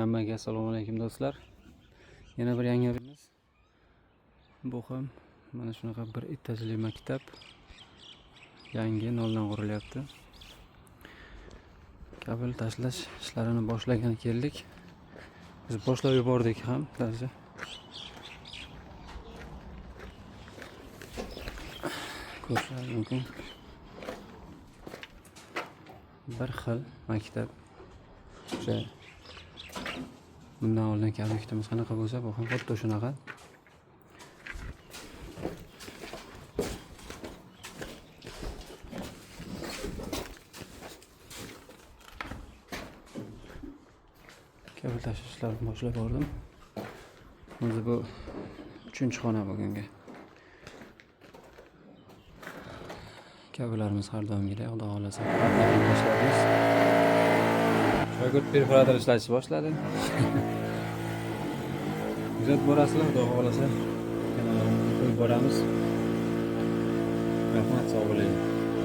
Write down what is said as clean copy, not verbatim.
Hammaga assalomu alaykum do'stlar. Yana bir yangi videomiz. Bu ham mana shunaqa bir etajli maktab. Yangi noldan qurilyapti. Kabel tashlash ishlarini boshlagan keldik. Biz boshlab yubordik ham darcha. Ko'rishingiz mumkin. Bir xil maktab. O'sha bundan oldin kabinetimiz qanaqa bo'lsa, bu ham xuddi shunaqa. Kabel tashlashlarni boshlab bordim. Hozir bu 3-xona bugungi. Kabellarimiz har doimgidek Xudo xolasa tashlaymiz. Shogird perforator ishlashni boshladi. Kuzatib borasizlar, Xudo xolasa. Qo'yib boramiz. Rahmat, sog' bo'ling.